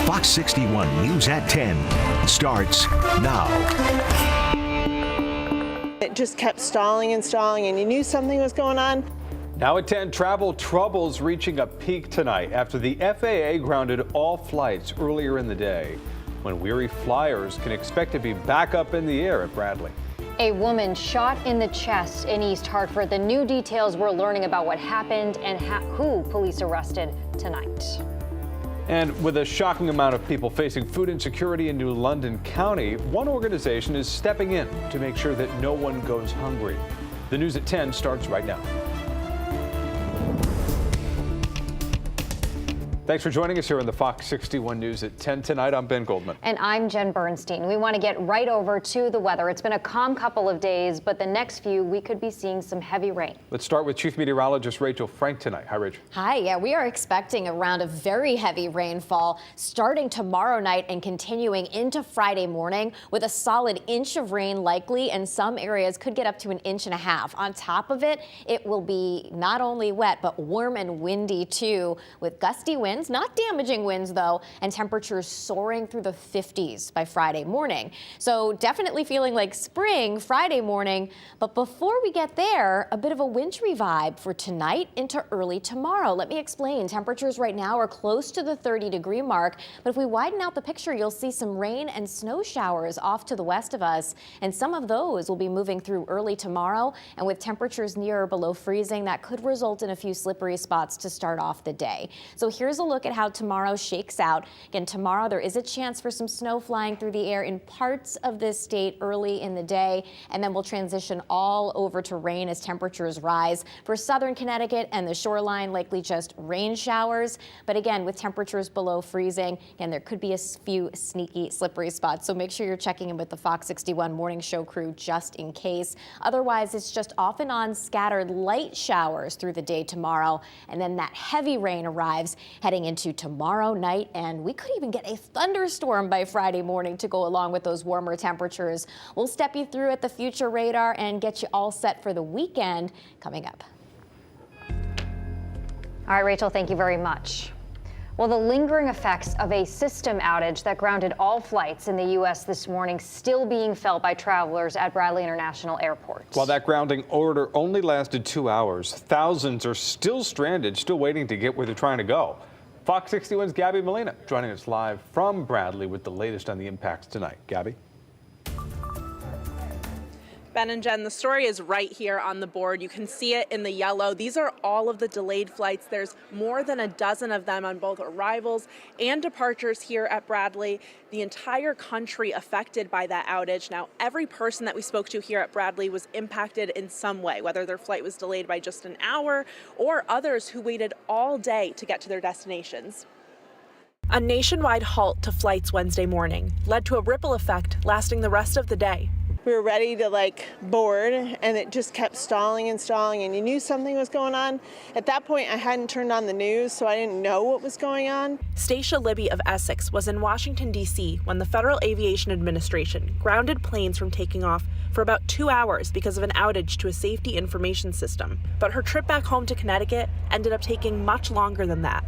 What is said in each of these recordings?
Fox 61 News at 10 starts now. It just kept stalling and stalling, and you knew something was going on. Now at 10, travel troubles reaching a peak tonight after the FAA grounded all flights earlier in the day, when weary flyers can expect to be back up in the air at Bradley. A woman shot in the chest in East Hartford. The new details we're learning about what happened and who police arrested tonight. And with a shocking amount of people facing food insecurity in New London County, one organization is stepping in to make sure that no one goes hungry. The news at 10 starts right now. Thanks for joining us here on the Fox 61 News at 10 tonight. I'm Ben Goldman. And I'm Jen Bernstein. We want to get right over to the weather. It's been a calm couple of days, but the next few we could be seeing some heavy rain. Let's start with Chief Meteorologist Rachel Frank tonight. Hi, Rachel. Hi. Yeah, we are expecting a round of very heavy rainfall starting tomorrow night and continuing into Friday morning with a solid inch of rain likely, and some areas could get up to an inch and a half. On top of it, it will be not only wet, but warm and windy too, with gusty winds. Not damaging winds, though, and temperatures soaring through the 50s by Friday morning. So definitely feeling like spring Friday morning. But before we get there, a bit of a wintry vibe for tonight into early tomorrow. Let me explain. Temperatures right now are close to the 30-degree mark. But if we widen out the picture, you'll see some rain and snow showers off to the west of us. And some of those will be moving through early tomorrow. And with temperatures near or below freezing, that could result in a few slippery spots to start off the day. So here's a look at how tomorrow shakes out. Again, tomorrow there is a chance for some snow flying through the air in parts of this state early in the day, and then we'll transition all over to rain as temperatures rise. For southern Connecticut and the shoreline, likely just rain showers. But again, with temperatures below freezing, again, there could be a few sneaky, slippery spots. So make sure you're checking in with the Fox 61 morning show crew just in case. Otherwise, it's just off and on scattered light showers through the day tomorrow, and then that heavy rain arrives heading into tomorrow night, and we could even get a thunderstorm by Friday morning to go along with those warmer temperatures. We'll step you through at the future radar and get you all set for the weekend coming up. All right, Rachel, thank you very much. Well, the lingering effects of a system outage that grounded all flights in the U.S. this morning still being felt by travelers at Bradley International Airport. While that grounding order only lasted 2 hours, thousands are still stranded, still waiting to get where they're trying to go. Fox 61's Gabby Molina joining us live from Bradley with the latest on the impacts tonight. Gabby? Ben and Jen, the story is right here on the board. You can see it in the yellow. These are all of the delayed flights. There's more than a dozen of them on both arrivals and departures here at Bradley. The entire country affected by that outage. Now, every person that we spoke to here at Bradley was impacted in some way, whether their flight was delayed by just an hour or others who waited all day to get to their destinations. A nationwide halt to flights Wednesday morning led to a ripple effect lasting the rest of the day. We were ready to board, and it just kept stalling and stalling, and you knew something was going on. At that point, I hadn't turned on the news, so I didn't know what was going on. Stacia Libby of Essex was in Washington, D.C. when the Federal Aviation Administration grounded planes from taking off for about 2 hours because of an outage to a safety information system. But her trip back home to Connecticut ended up taking much longer than that,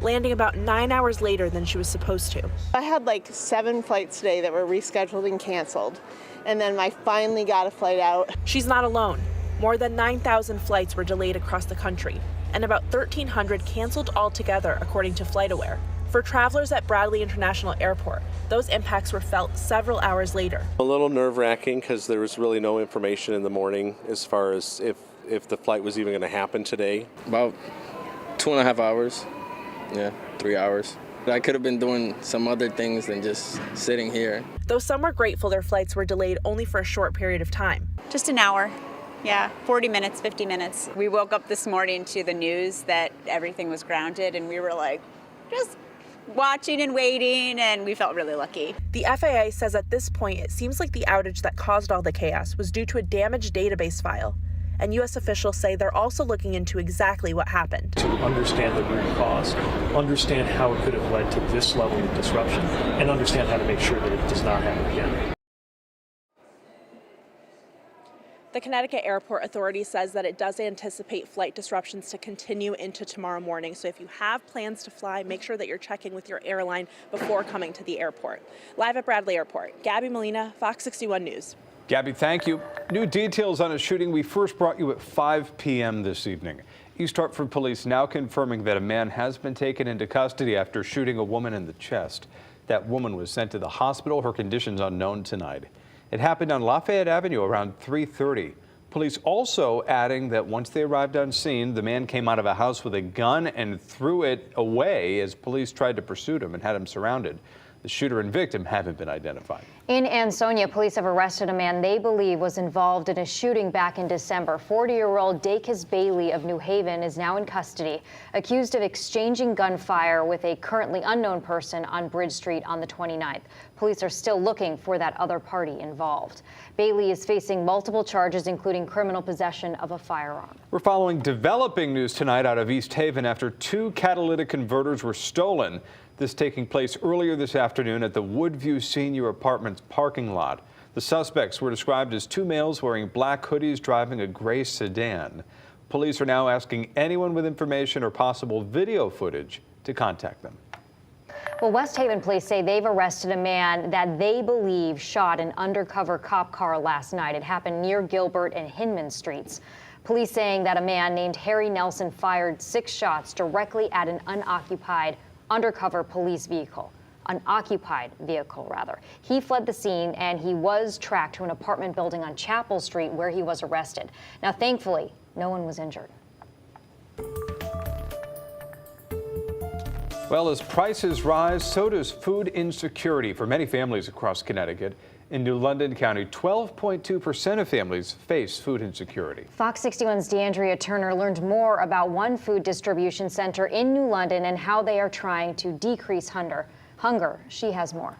landing about 9 hours later than she was supposed to. I had 7 flights today that were rescheduled and canceled. And then I finally got a flight out. She's not alone. More than 9,000 flights were delayed across the country, and about 1,300 canceled altogether, according to FlightAware. For travelers at Bradley International Airport, those impacts were felt several hours later. A little nerve-wracking because there was really no information in the morning as far as if the flight was even going to happen today. About 2.5 hours. Yeah, 3 hours. I could have been doing some other things than just sitting here. Though some were grateful their flights were delayed only for a short period of time. Just an hour. Yeah, 40 minutes, 50 minutes. We woke up this morning to the news that everything was grounded, and we were just watching and waiting, and we felt really lucky. The FAA says at this point it seems like the outage that caused all the chaos was due to a damaged database file. And U.S. officials say they're also looking into exactly what happened. To understand the root cause, understand how it could have led to this level of disruption, and understand how to make sure that it does not happen again. The Connecticut Airport Authority says that it does anticipate flight disruptions to continue into tomorrow morning. So if you have plans to fly, make sure that you're checking with your airline before coming to the airport. Live at Bradley Airport, Gabby Molina, Fox 61 News. Gabby, thank you. New details on a shooting we first brought you at 5 p.m. this evening. East Hartford police now confirming that a man has been taken into custody after shooting a woman in the chest. That woman was sent to the hospital. Her condition's unknown tonight. It happened on Lafayette Avenue around 3:30. Police also adding that once they arrived on scene, the man came out of a house with a gun and threw it away as police tried to pursue him and had him surrounded. The shooter and victim haven't been identified. In Ansonia, police have arrested a man they believe was involved in a shooting back in December. 40-year-old Dacus Bailey of New Haven is now in custody, accused of exchanging gunfire with a currently unknown person on Bridge Street on the 29th. Police are still looking for that other party involved. Bailey is facing multiple charges, including criminal possession of a firearm. We're following developing news tonight out of East Haven after 2 catalytic converters were stolen. This taking place earlier this afternoon at the Woodview Senior Apartments parking lot. The suspects were described as 2 males wearing black hoodies driving a gray sedan. Police are now asking anyone with information or possible video footage to contact them. Well, West Haven police say they've arrested a man that they believe shot an undercover cop car last night. It happened near Gilbert and Hinman Streets. Police saying that a man named Harry Nelson fired 6 shots directly at an undercover police vehicle. Unoccupied vehicle, rather. He fled the scene and he was tracked to an apartment building on Chapel Street where he was arrested. Now, thankfully, no one was injured. Well, as prices rise, so does food insecurity for many families across Connecticut. In New London County, 12.2% of families face food insecurity. Fox 61's DeAndrea Turner learned more about one food distribution center in New London and how they are trying to decrease hunger. She has more.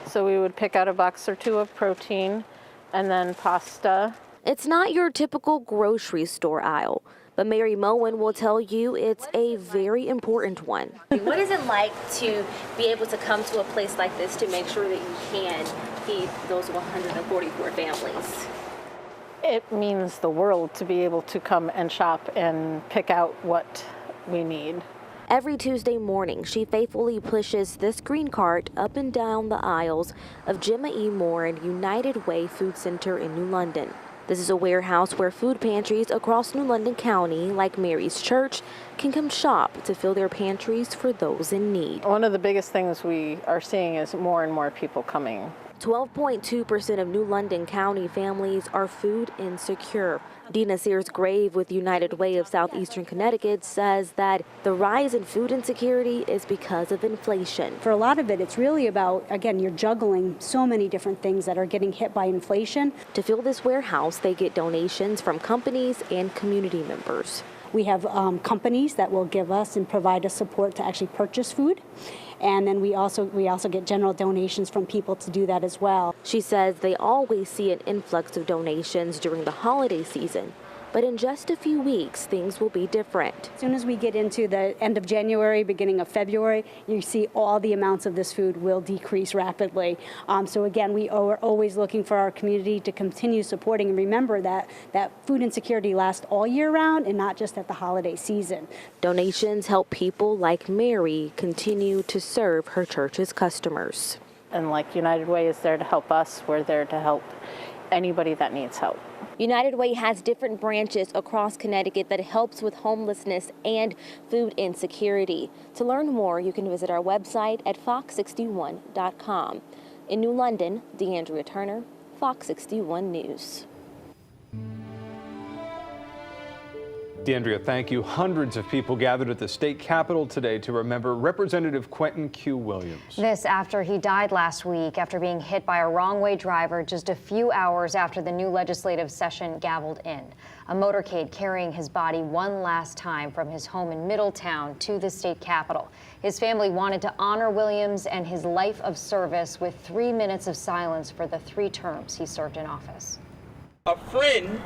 So we would pick out a box or 2 of protein and then pasta. It's not your typical grocery store aisle, but Mary Moen will tell you it's a very important one. What is it like to be able to come to a place like this to make sure that you can feed those 144 families? It means the world to be able to come and shop and pick out what we need. Every Tuesday morning, she faithfully pushes this green cart up and down the aisles of Gemma E. Moore and United Way Food Center in New London. This is a warehouse where food pantries across New London County, like Mary's Church, can come shop to fill their pantries for those in need. One of the biggest things we are seeing is more and more people coming. 12.2% of New London County families are food insecure. Dina Sears-Grave with United Way of Southeastern Connecticut says that the rise in food insecurity is because of inflation. For a lot of it, it's really about, again, you're juggling so many different things that are getting hit by inflation. To fill this warehouse, they get donations from companies and community members. We have companies that will give us and provide us support to actually purchase food. And then we also get general donations from people to do that as well. She says they always see an influx of donations during the holiday season, but in just a few weeks, things will be different. As soon as we get into the end of January, beginning of February, you see all the amounts of this food will decrease rapidly. So again, we are always looking for our community to continue supporting, and remember that food insecurity lasts all year round and not just at the holiday season. Donations help people like Mary continue to serve her church's customers. And like United Way is there to help us, we're there to help anybody that needs help. United Way has different branches across Connecticut that helps with homelessness and food insecurity. To learn more, you can visit our website at fox61.com. In New London, DeAndrea Turner, Fox 61 News. DeAndrea, thank you. Hundreds of people gathered at the state capitol today to remember Representative Quentin Q. Williams. This after he died last week after being hit by a wrong-way driver just a few hours after the new legislative session gavelled in. A motorcade carrying his body one last time from his home in Middletown to the state capitol. His family wanted to honor Williams and his life of service with 3 minutes of silence for the 3 terms he served in office. A friend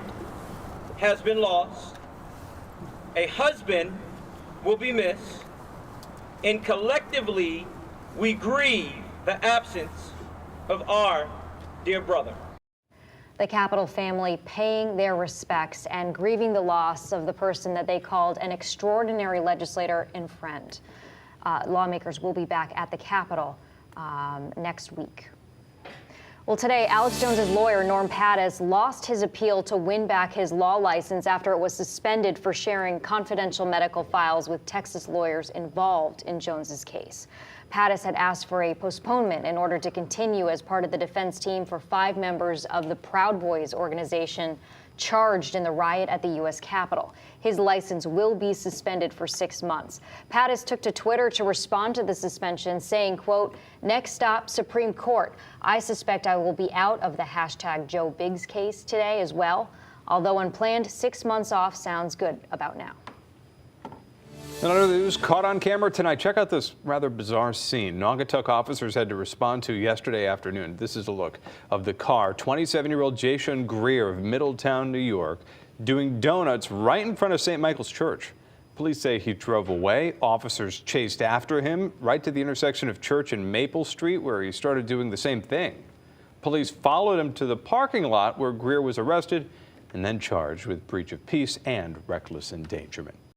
has been lost. A husband will be missed, and collectively we grieve the absence of our dear brother. The Capitol family paying their respects and grieving the loss of the person that they called an extraordinary legislator and friend. Lawmakers will be back at the Capitol next week. Well, today, Alex Jones's lawyer, Norm Pattis, lost his appeal to win back his law license after it was suspended for sharing confidential medical files with Texas lawyers involved in Jones's case. Pattis had asked for a postponement in order to continue as part of the defense team for 5 members of the Proud Boys organization charged in the riot at the U.S. Capitol. His license will be suspended for 6 months. Pattis took to Twitter to respond to the suspension, saying, quote, "Next stop, Supreme Court. I suspect I will be out of the hashtag Joe Biggs case today as well. Although unplanned, 6 months off sounds good about now." And under the news, caught on camera tonight. Check out this rather bizarre scene Naugatuck officers had to respond to yesterday afternoon. This is a look of the car, 27-year-old Jason Greer of Middletown, New York, doing donuts right in front of St. Michael's Church. Police say he drove away. Officers chased after him right to the intersection of Church and Maple Street, where he started doing the same thing. Police followed him to the parking lot where Greer was arrested and then charged with breach of peace and reckless endangerment.